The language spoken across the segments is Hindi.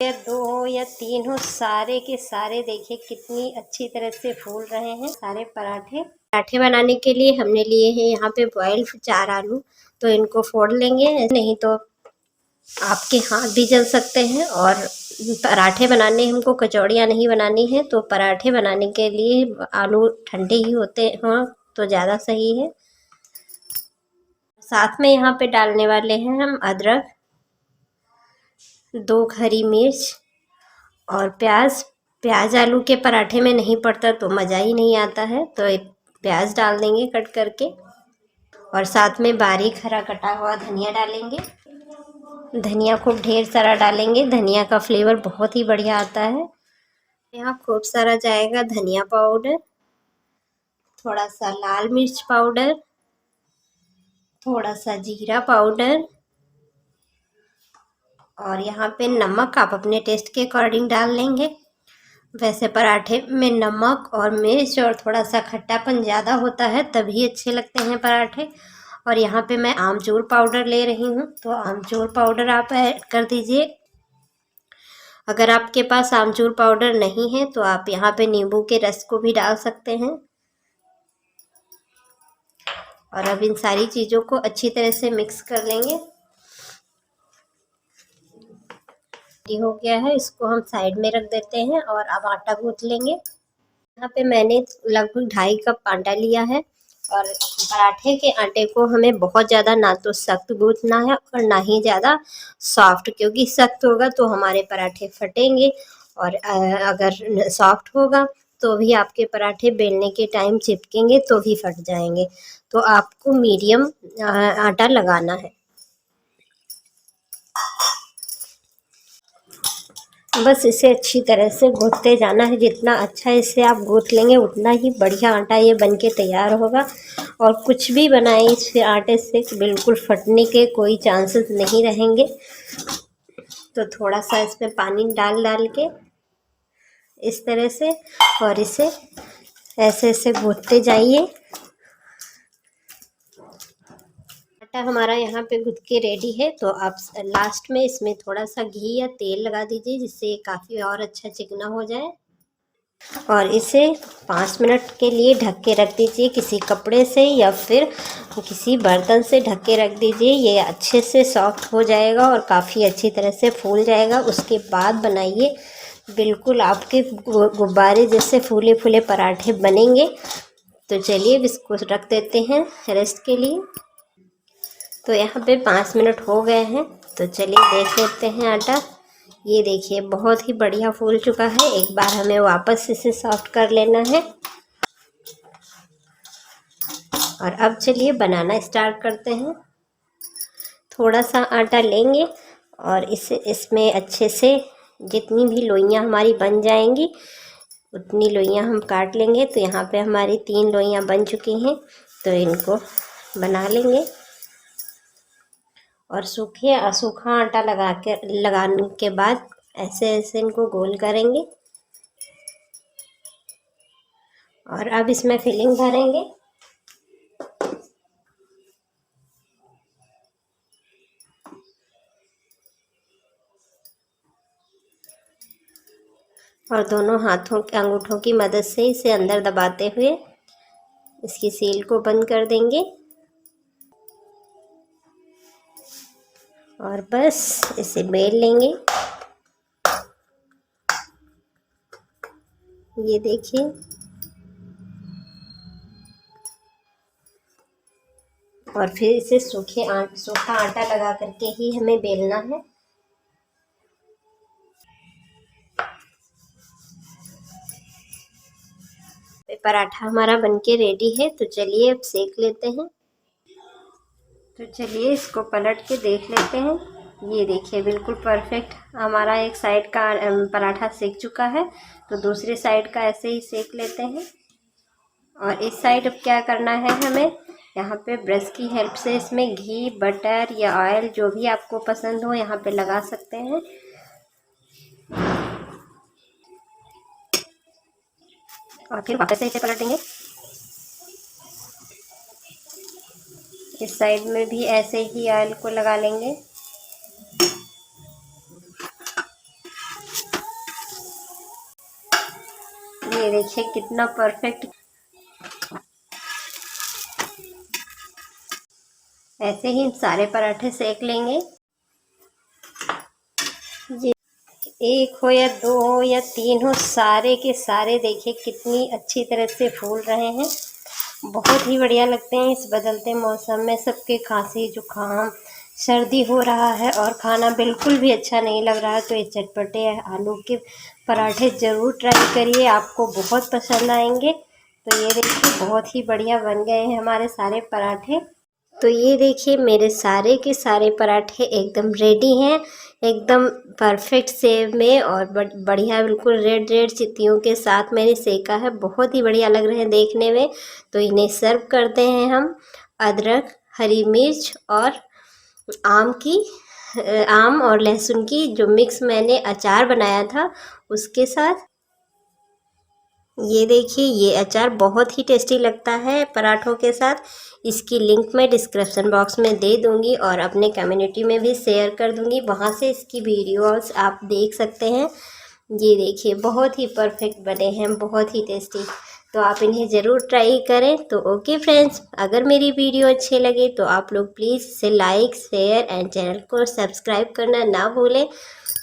या 2 हो या 3 हो, सारे के सारे देखिए कितनी अच्छी तरह से फूल रहे हैं सारे पराठे बनाने के लिए हमने लिए हैं यहाँ पे बॉइल्ड 4 आलू। तो इनको फोड़ लेंगे, नहीं तो आपके हाथ भी जल सकते हैं। और पराठे बनाने हमको कचौड़ियाँ नहीं बनानी है, तो पराठे बनाने के लिए आलू ठंडे ही होते हों तो ज़्यादा सही है। साथ में यहाँ पे डालने वाले हैं हम अदरक, 2 हरी मिर्च और प्याज आलू के पराठे में नहीं पड़ता तो मज़ा ही नहीं आता है, तो एक प्याज डाल देंगे कट करके। और साथ में बारीक हरा कटा हुआ धनिया डालेंगे। धनिया खूब ढेर सारा डालेंगे, धनिया का फ्लेवर बहुत ही बढ़िया आता है। यहाँ खूब सारा जाएगा धनिया पाउडर, थोड़ा सा लाल मिर्च पाउडर, थोड़ा सा जीरा पाउडर, और यहाँ पे नमक आप अपने टेस्ट के अकॉर्डिंग डाल लेंगे। वैसे पराठे में नमक और मिर्च और थोड़ा सा खट्टापन ज़्यादा होता है तभी अच्छे लगते हैं पराठे। और यहाँ पे मैं आमचूर पाउडर ले रही हूँ, तो आमचूर पाउडर आप ऐड कर दीजिए। अगर आपके पास आमचूर पाउडर नहीं है तो आप यहाँ पे नींबू के रस को भी डाल सकते हैं। और अब इन सारी चीज़ों को अच्छी तरह से मिक्स कर लेंगे। हो गया है, इसको हम साइड में रख देते हैं और अब आटा गूंथ लेंगे। यहाँ पे मैंने लगभग 2.5 कप आटा लिया है। और पराठे के आटे को हमें बहुत ज़्यादा ना तो सख्त गूंथना है और ना ही ज़्यादा सॉफ्ट, क्योंकि सख्त होगा तो हमारे पराठे फटेंगे और अगर सॉफ्ट होगा तो भी आपके पराठे बेलने के टाइम चिपकेंगे तो भी फट जाएंगे। तो आपको मीडियम आटा लगाना है। बस इसे अच्छी तरह से गूँथते जाना है। जितना अच्छा इसे आप गूँथ लेंगे उतना ही बढ़िया आटा ये बन के तैयार होगा। और कुछ भी बनाएं इस आटे से बिल्कुल फटने के कोई चांसेस नहीं रहेंगे। तो थोड़ा सा इसमें पानी डाल के इस तरह से, और इसे ऐसे ऐसे गूँथते जाइए। आटा हमारा यहाँ पे गूँथ के रेडी है, तो आप लास्ट में इसमें थोड़ा सा घी या तेल लगा दीजिए जिससे काफ़ी और अच्छा चिकना हो जाए। और इसे 5 मिनट के लिए ढक के रख दीजिए, किसी कपड़े से या फिर किसी बर्तन से ढक के रख दीजिए। ये अच्छे से सॉफ्ट हो जाएगा और काफ़ी अच्छी तरह से फूल जाएगा। उसके बाद बनाइए, बिल्कुल आपके गुब्बारे जैसे फूले फूले पराठे बनेंगे। तो चलिए इसको रख देते हैं रेस्ट के लिए। तो यहाँ पे 5 मिनट हो गए हैं, तो चलिए देख लेते हैं आटा। ये देखिए बहुत ही बढ़िया फूल चुका है। एक बार हमें वापस इसे सॉफ्ट कर लेना है। और अब चलिए बनाना स्टार्ट करते हैं। थोड़ा सा आटा लेंगे और इसमें अच्छे से जितनी भी लोइयाँ हमारी बन जाएंगी उतनी लोइयाँ हम काट लेंगे। तो यहाँ पे हमारी 3 लोइयाँ बन चुकी हैं, तो इनको बना लेंगे। और सूखा आटा लगाने के बाद ऐसे ऐसे इनको गोल करेंगे। और अब इसमें फिलिंग भरेंगे। और दोनों हाथों के अंगूठों की मदद से इसे अंदर दबाते हुए इसकी सील को बंद कर देंगे। और बस इसे बेल लेंगे। ये देखिए, और फिर इसे सूखा आटा लगा करके ही हमें बेलना है। पराठा हमारा बनके रेडी है, तो चलिए अब सेक लेते हैं। तो चलिए इसको पलट के देख लेते हैं। ये देखिए बिल्कुल परफेक्ट हमारा एक साइड का पराठा सेक चुका है, तो दूसरे साइड का ऐसे ही सेक लेते हैं। और इस साइड अब क्या करना है, हमें यहाँ पे ब्रश की हेल्प से इसमें घी, बटर या ऑयल जो भी आपको पसंद हो यहाँ पे लगा सकते हैं। और फिर वापस से इसे पलट देंगे। इस साइड में भी ऐसे ही ऑयल को लगा लेंगे। ये देखिए कितना परफेक्ट। ऐसे ही सारे पराठे सेक लेंगे। ये एक हो या दो हो या तीन हो, सारे के सारे देखिए कितनी अच्छी तरह से फूल रहे हैं। बहुत ही बढ़िया लगते हैं इस बदलते मौसम में। सबके खांसी जुकाम सर्दी हो रहा है और खाना बिल्कुल भी अच्छा नहीं लग रहा है, तो ये चटपटे आलू के पराठे ज़रूर ट्राई करिए, आपको बहुत पसंद आएंगे। तो ये देखिए बहुत ही बढ़िया बन गए हैं हमारे सारे पराठे। तो ये देखिए मेरे सारे के सारे पराठे एकदम रेडी हैं, एकदम परफेक्ट शेप में और बढ़िया बिल्कुल रेड रेड चित्तियों के साथ मैंने सेका है। बहुत ही बढ़िया लग रहे हैं देखने में। तो इन्हें सर्व करते हैं हम अदरक, हरी मिर्च और आम और लहसुन की जो मिक्स मैंने अचार बनाया था उसके साथ। ये देखिए ये अचार बहुत ही टेस्टी लगता है पराठों के साथ। इसकी लिंक मैं डिस्क्रिप्शन बॉक्स में दे दूंगी और अपने कम्युनिटी में भी शेयर कर दूंगी, वहाँ से इसकी वीडियोस आप देख सकते हैं। ये देखिए बहुत ही परफेक्ट बने हैं, बहुत ही टेस्टी। तो आप इन्हें ज़रूर ट्राई करें। तो ओके फ्रेंड्स, अगर मेरी वीडियो अच्छे लगे तो आप लोग प्लीज़ इसे लाइक शेयर एंड चैनल को सब्सक्राइब करना ना भूलें।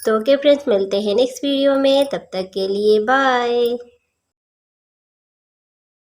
तो ओके फ्रेंड्स, मिलते हैं नेक्स्ट वीडियो में, तब तक के लिए बाय।